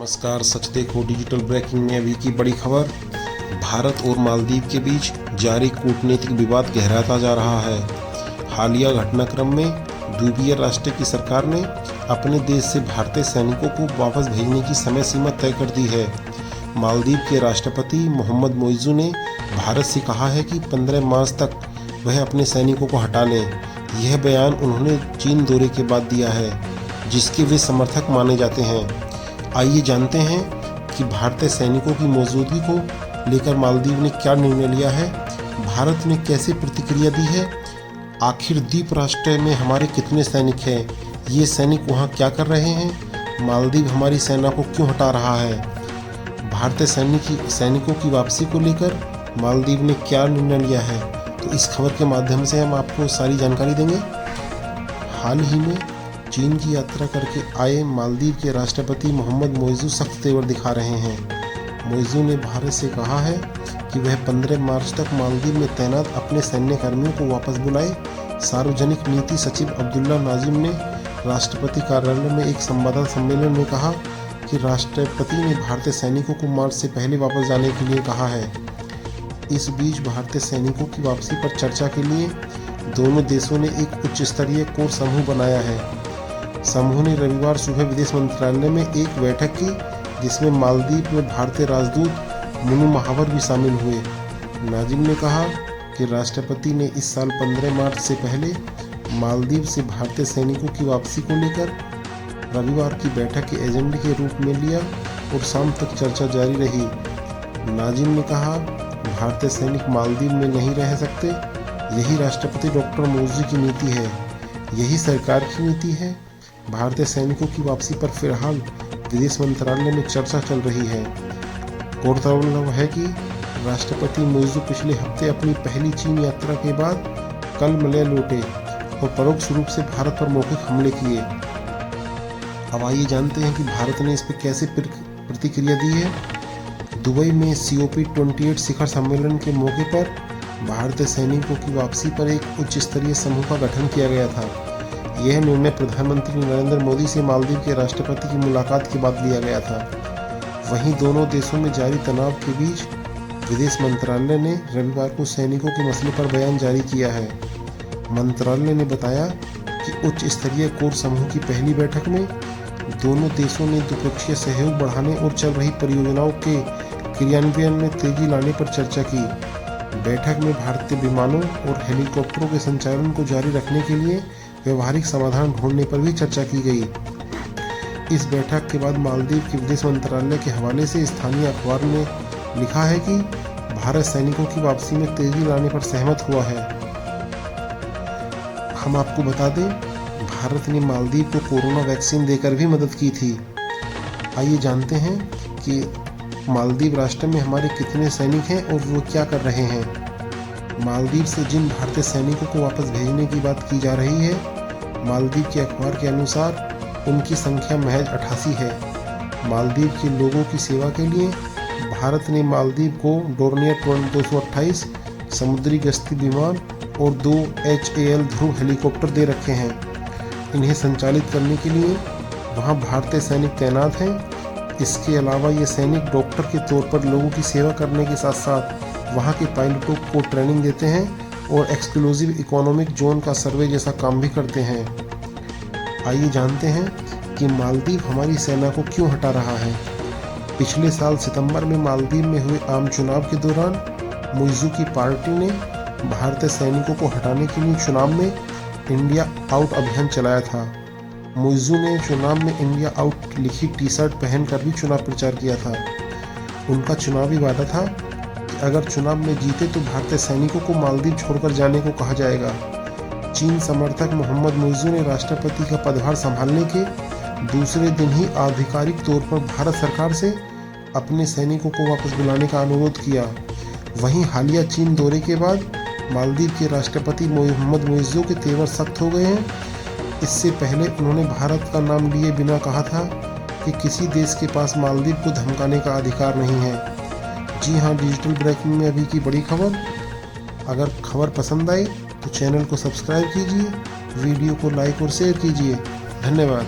नमस्कार, सच देखो digital breaking में अभी की बड़ी खबर। भारत और मालदीव के बीच जारी कूटनीतिक विवाद गहराता जा रहा है। हालिया घटनाक्रम में द्वीपीय राष्ट्र की सरकार ने अपने देश से भारतीय सैनिकों को वापस भेजने की समय सीमा तय कर दी है। मालदीव के राष्ट्रपति मोहम्मद मोइज़ू ने भारत से कहा है कि 15 मार्च तक वह अपने सैनिकों को हटा लें। यह बयान उन्होंने चीन दौरे के बाद दिया है, जिसके वे समर्थक माने जाते हैं। आइए जानते हैं कि भारतीय सैनिकों की मौजूदगी को लेकर मालदीव ने क्या निर्णय लिया है, भारत ने कैसे प्रतिक्रिया दी है, आखिर द्वीप राष्ट्र में हमारे कितने सैनिक हैं, ये सैनिक वहाँ क्या कर रहे हैं, मालदीव हमारी सेना को क्यों हटा रहा है, भारतीय सैनिकों की वापसी को लेकर मालदीव ने क्या निर्णय लिया है। तो इस खबर के माध्यम से हम आपको सारी जानकारी देंगे। हाल ही में चीन की यात्रा करके आए मालदीव के राष्ट्रपति मोहम्मद मोइज़ू सख्त तेवर दिखा रहे हैं। मोइज़ू ने भारत से कहा है कि वह 15 मार्च तक मालदीव में तैनात अपने सैन्य कर्मियों को वापस बुलाए। सार्वजनिक नीति सचिव अब्दुल्ला नाजिम ने राष्ट्रपति कार्यालय में एक संवाददाता सम्मेलन में कहा कि राष्ट्रपति ने भारतीय सैनिकों को मार्च से पहले वापस जाने के लिए कहा है। इस बीच भारतीय सैनिकों की वापसी पर चर्चा के लिए दोनों देशों ने एक उच्च स्तरीय कोर समूह बनाया है। समूह ने रविवार सुबह विदेश मंत्रालय में एक बैठक की, जिसमें मालदीव में भारतीय राजदूत मुनु महावर भी शामिल हुए। नाजिम ने कहा कि राष्ट्रपति ने इस साल 15 मार्च से पहले मालदीव से भारतीय सैनिकों की वापसी को लेकर रविवार की बैठक के एजेंडे के रूप में लिया और शाम तक चर्चा जारी रही। नाजिम ने कहा, भारतीय सैनिक मालदीव में नहीं रह सकते। यही राष्ट्रपति डॉक्टर मोइज़ू की नीति है, यही सरकार की नीति है। भारतीय सैनिकों की वापसी पर फिलहाल विदेश मंत्रालय में चर्चा चल रही है। गौरतलब है कि राष्ट्रपति मोइज़ू पिछले हफ्ते अपनी पहली चीन यात्रा के बाद कल मलय लौटे और परोक्ष रूप से भारत पर मौखिक हमले किए। अब आइए जानते हैं कि भारत ने इस पर कैसे प्रतिक्रिया दी है। दुबई में COP28 शिखर सम्मेलन के मौके पर भारतीय सैनिकों की वापसी पर एक उच्च स्तरीय समूह का गठन किया गया था। यह निर्णय प्रधानमंत्री नरेंद्र मोदी से मालदीव के राष्ट्रपति की मुलाकात के बाद लिया गया था। वहीं दोनों देशों में जारी तनाव के बीच विदेश मंत्रालय ने रविवार को सैनिकों के मसले पर बयान जारी किया है। मंत्रालय ने बताया कि उच्च स्तरीय कोर समूह की पहली बैठक में दोनों देशों ने द्विपक्षीय सहयोग बढ़ाने और चल रही परियोजनाओं के क्रियान्वयन में तेजी लाने पर चर्चा की। बैठक में भारतीय विमानों और हेलीकॉप्टरों के संचालन को जारी रखने के लिए व्यवहारिक समाधान ढूंढने पर भी चर्चा की गई। इस बैठक के बाद मालदीव के विदेश मंत्रालय के हवाले से स्थानीय अखबार ने लिखा है कि भारत सैनिकों की वापसी में तेजी लाने पर सहमत हुआ है। हम आपको बता दें, भारत ने मालदीव को कोरोना वैक्सीन देकर भी मदद की थी। आइए जानते हैं कि मालदीव राष्ट्र में हमारे कितने सैनिक हैं और वो क्या कर रहे हैं। मालदीव से जिन भारतीय सैनिकों को वापस भेजने की बात की जा रही है, मालदीव के अखबार के अनुसार उनकी संख्या महज 88 है। मालदीव के लोगों की सेवा के लिए भारत ने मालदीव को डोर्नियर 228 समुद्री गश्ती विमान और 2 HAL ध्रुव हेलीकॉप्टर दे रखे हैं। इन्हें संचालित करने के लिए वहां भारतीय सैनिक तैनात हैं। इसके अलावा ये सैनिक डॉक्टर के तौर पर लोगों की सेवा करने के साथ साथ वहाँ के पायलटों को ट्रेनिंग देते हैं और एक्सक्लूसिव इकोनॉमिक जोन का सर्वे जैसा काम भी करते हैं। आइए जानते हैं कि मालदीव हमारी सेना को क्यों हटा रहा है। पिछले साल सितंबर में मालदीव में हुए आम चुनाव के दौरान मोइज़ू की पार्टी ने भारतीय सैनिकों को हटाने के लिए चुनाव में इंडिया आउट अभियान चलाया था। मोइज़ू ने चुनाव में इंडिया आउट लिखी टी-शर्ट पहनकर भी चुनाव प्रचार किया था। उनका चुनावी वादा था अगर चुनाव में जीते तो भारतीय सैनिकों को मालदीव छोड़कर जाने को कहा जाएगा। चीन समर्थक मोहम्मद मोइज़ू ने राष्ट्रपति का पदभार संभालने के दूसरे दिन ही आधिकारिक तौर पर भारत सरकार से अपने सैनिकों को वापस बुलाने का अनुरोध किया। वहीं हालिया चीन दौरे के बाद मालदीव के राष्ट्रपति मोहम्मद मोइज़ू के तेवर सख्त हो गए हैं। इससे पहले उन्होंने भारत का नाम लिए बिना कहा था कि किसी देश के पास मालदीव को धमकाने का अधिकार नहीं है। जी हाँ, डिजिटल ब्रेकिंग में अभी की बड़ी खबर। अगर खबर पसंद आई तो चैनल को सब्सक्राइब कीजिए, वीडियो को लाइक और शेयर कीजिए। धन्यवाद।